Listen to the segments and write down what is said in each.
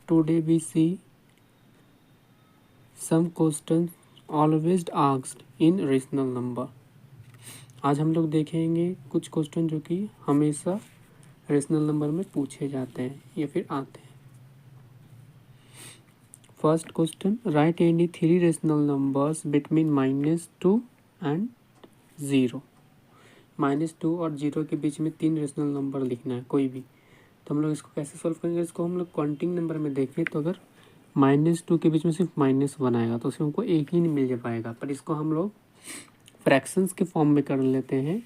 Today we see some questions always asked in rational number. आज हम लोग देखेंगे कुछ क्वेश्चन जो कि हमेशा रेशनल नंबर में पूछे जाते हैं या फिर आते हैं। First question, right any three rational numbers between -2 and 0। -2 और 0 के बीच में तीन रेशनल नंबर लिखना है कोई भी। तो हम लोग इसको कैसे सॉल्व करेंगे? इसको हम लोग काउंटिंग नंबर में देखें तो अगर -2 के बीच में सिर्फ -1 आएगा तो उसमें हमको एक ही नहीं मिल पाएगा, पर इसको हम लोग फ्रैक्शंस के फॉर्म में कर लेते हैं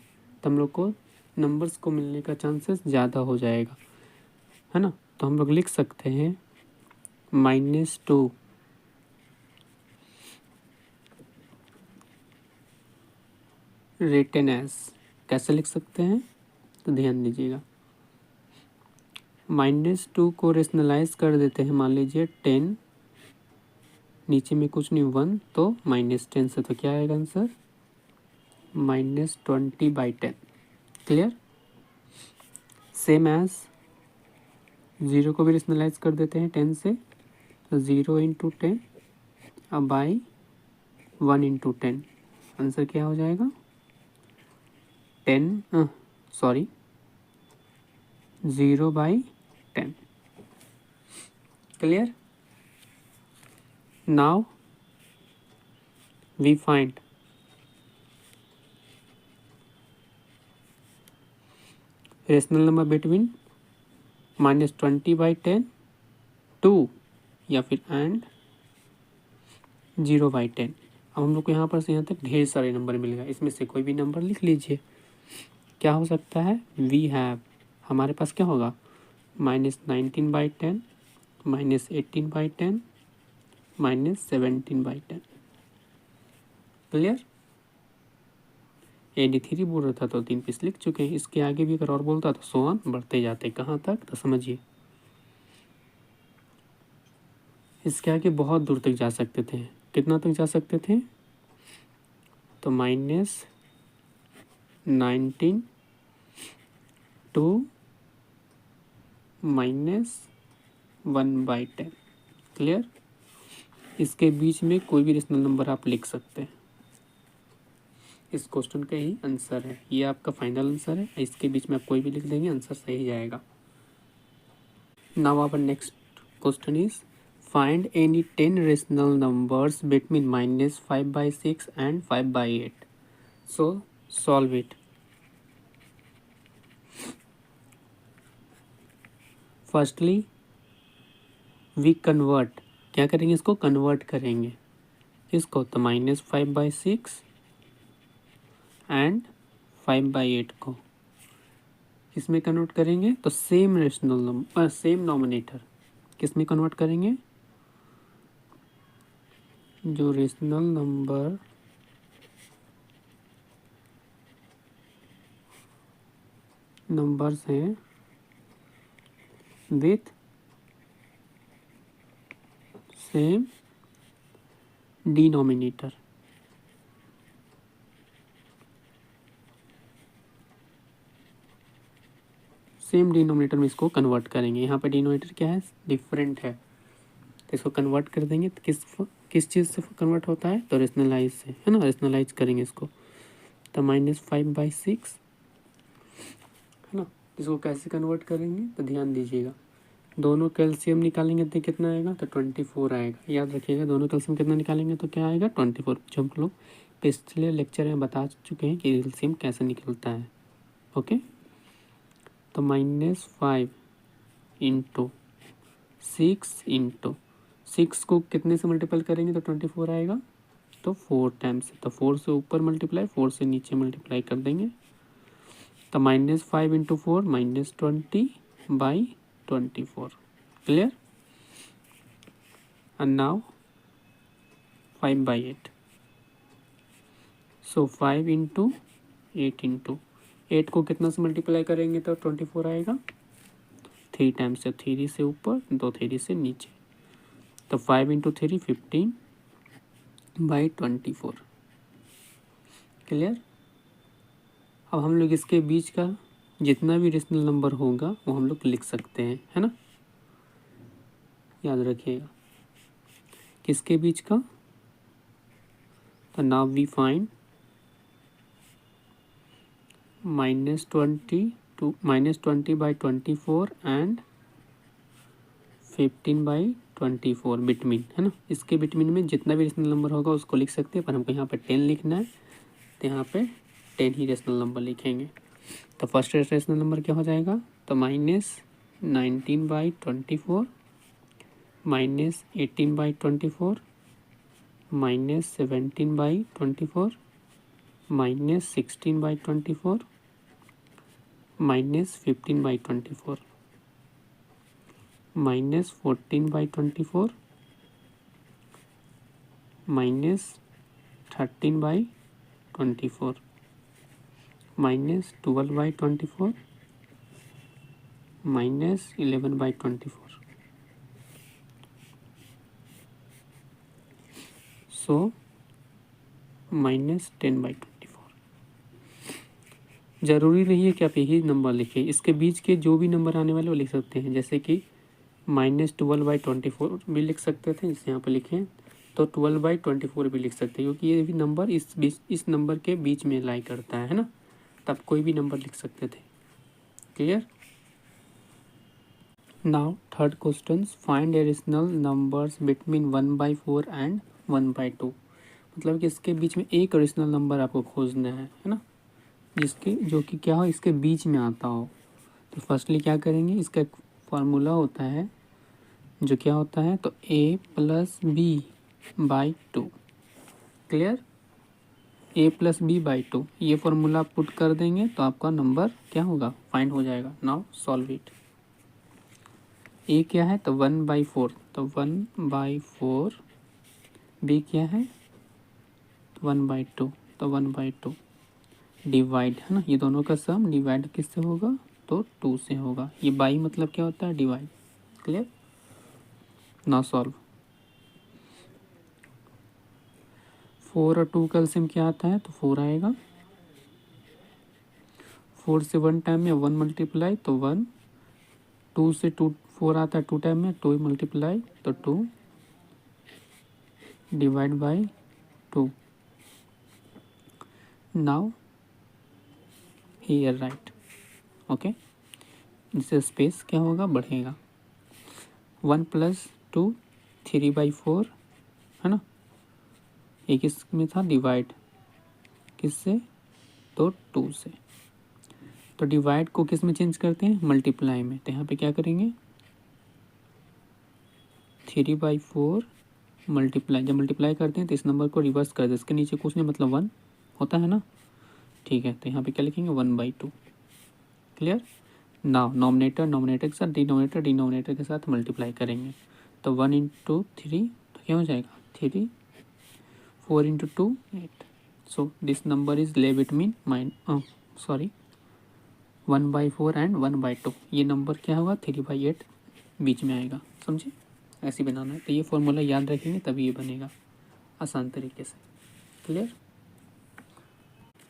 तो हम लोग को नंबर्स को मिलने का चांसेस ज़्यादा हो जाएगा, है ना। तो हम लोग लिख सकते हैं -2 रिटन एज, कैसे लिख सकते हैं तो ध्यान दीजिएगा। -2 को रेशनलाइज कर देते हैं, मान लीजिए 10, नीचे में कुछ नहीं 1, तो -10 से तो क्या आएगा आंसर? -20/10। क्लियर? सेम एज 0 को भी रेशनलाइज कर देते हैं 10 से, तो 0 × 10 अब बाई 1 × 10, आंसर क्या हो जाएगा? 0/10। Clear? Now we find rational number between -20/10 2 या फिर एंड 0/10। अब हम लोग को यहाँ पर से यहाँ तक ढेर सारे नंबर मिल गए, इसमें से कोई भी नंबर लिख लीजिए। क्या हो सकता है? वी हैव, हमारे पास क्या होगा? -19/10, -18/10, -17/10। क्लियर? AD3 बोल रहा था तो 3 पीस लिख चुके हैं। इसके आगे भी अगर और बोलता तो सो ऑन बढ़ते जाते, कहाँ तक तो समझिए। इसके आगे बहुत दूर तक जा सकते थे। कितना तक जा सकते थे? तो -19 to -1/10। क्लियर? इसके बीच में कोई भी रेशनल नंबर आप लिख सकते हैं। इस क्वेश्चन का ही आंसर है, ये आपका फाइनल आंसर है। इसके बीच में आप कोई भी लिख देंगे, आंसर सही जाएगा। Now our next question is find any 10 rational numbers between -5/6 and 5/8। So solve it. Firstly we convert, क्या करेंगे? इसको कन्वर्ट करेंगे। इसको तो -5/6 एंड 5/8 को किस में कन्वर्ट करेंगे? तो same rational number, same nominator किस में कन्वर्ट करेंगे? जो रेशनल नंबर्स हैं with same denominator. Same denominator में इसको कन्वर्ट करेंगे। यहाँ पे डिनोमिनेटर क्या है? डिफरेंट है, तो इसको कन्वर्ट कर देंगे। तो किस चीज़ से कन्वर्ट होता है? तो रेशनलाइज से, है ना। रेशनलाइज करेंगे इसको, तो -5/6, है ना। इसको कैसे कन्वर्ट करेंगे तो ध्यान दीजिएगा। दोनों कैल्शियम निकालेंगे तो कितना आएगा? तो 24 आएगा। याद रखिएगा, दोनों कैल्शियम कितना निकालेंगे तो क्या आएगा? 24, जो हम लोग पिछले लेक्चर में बता चुके हैं कि कैल्शियम कैसे निकलता है। ओके, तो -5 × 6 को कितने से मल्टीपल करेंगे तो 24 आएगा? तो 4 टाइम्स से, तो 4 से ऊपर मल्टीप्लाई, 4 से नीचे मल्टीप्लाई कर देंगे। तो -5 × 4 -20/24। क्लियर? And now 5/8। सो 5 × 8 को कितना से मल्टीप्लाई करेंगे तो 24 आएगा? 3 टाइम्स से, 3 से ऊपर, 2 3 से नीचे, तो 5 × 3 15/24। क्लियर? अब हम लोग इसके बीच का जितना भी रेशनल नंबर होगा वो हम लोग लिख सकते हैं, है ना। याद रखिएगा। किसके बीच का? तो now we find -20/24 and 15/24 between, है ना। इसके बिटवीन में जितना भी रेशनल नंबर होगा उसको लिख सकते हैं, पर हमको यहाँ पे 10 लिखना है, तो यहाँ पे 10 ही रेशनल नंबर लिखेंगे। तो फर्स्ट रेशनल नंबर क्या हो जाएगा? तो -19/24, -18/24, -17/24, -16/24, -15/24, -14/24, -13/24, -12/24, -11/24। सो -10/24। ज़रूरी नहीं है कि आप यही नंबर लिखें, इसके बीच के जो भी नंबर आने वाले वो लिख सकते हैं। जैसे कि -12/24 भी लिख सकते थे, जैसे यहाँ पर लिखें, तो 12/24 भी लिख सकते हैं, क्योंकि ये भी नंबर इस नंबर के बीच में लाई करता है ना। तब कोई भी नंबर लिख सकते थे। Clear? Now third question, find a rational numbers between 1/4 and 1/2। मतलब कि इसके बीच में एक रेशनल नंबर आपको खोजना है ना, जिसके जो कि क्या हो, इसके बीच में आता हो। तो फर्स्टली क्या करेंगे, इसका एक फार्मूला होता है जो क्या होता है, तो a+b/2। क्लियर? a+b/2 ये फार्मूला आप पुट कर देंगे तो आपका नंबर क्या होगा, फाइंड हो जाएगा। Now solve it. a क्या है, तो 1/4, तो 1/4। b क्या है, 1/2, तो 1/2 डिवाइड, है ना, ये दोनों का सम डिवाइड किससे होगा, तो 2 से होगा। ये बाई मतलब क्या होता है, डिवाइड। क्लियर? Now solve. 4 और 2 का एलसीएम क्या आता है, तो 4 आएगा। 4 से 1 टाइम में 1 मल्टीप्लाई, तो 1। 2 से 4 आता है 2 टाइम में, 2 मल्टीप्लाई, तो 2 divide by 2। Now here right. Okay, इससे स्पेस क्या होगा, बढ़ेगा। 1 + 2 3/4, है ना। एक इसमें था डिवाइड, किससे, तो 2 से। तो डिवाइड को किस में चेंज करते हैं, मल्टीप्लाई में। तो यहाँ पे क्या करेंगे, 3/4 मल्टीप्लाई, जब मल्टीप्लाई करते हैं तो इस नंबर को रिवर्स कर दे, इसके नीचे कुछ नहीं, मतलब 1 होता है ना। ठीक है, तो यहाँ पे क्या लिखेंगे, 1/2। क्लियर? नाउ नॉमिनेटर के साथ डिनोमिनेटर के साथ मल्टीप्लाई करेंगे, तो 1 × 3, तो क्या हो जाएगा, 3। 4 × 2 8। सो दिस नंबर इज ले बिटवीन 1/4 एंड 1/2। ये नंबर क्या होगा, 3/8 बीच में आएगा। समझे? ऐसे बनाना है, तो ये फॉर्मूला याद रखेंगे तभी ये बनेगा आसान तरीके से। क्लियर?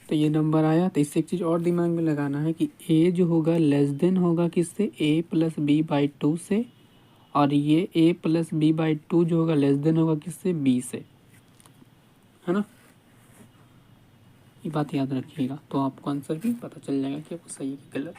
तो ये नंबर आया, तो इससे एक चीज़ और दिमाग में लगाना है कि a जो होगा लेस देन होगा किससे, a+b/2 से, और ये a+b/2 जो होगा लेस देन होगा किससे, b से, है ना। ये बात याद रखिएगा, तो आपको आंसर भी पता चल जाएगा कि आपको सही है कि गलत।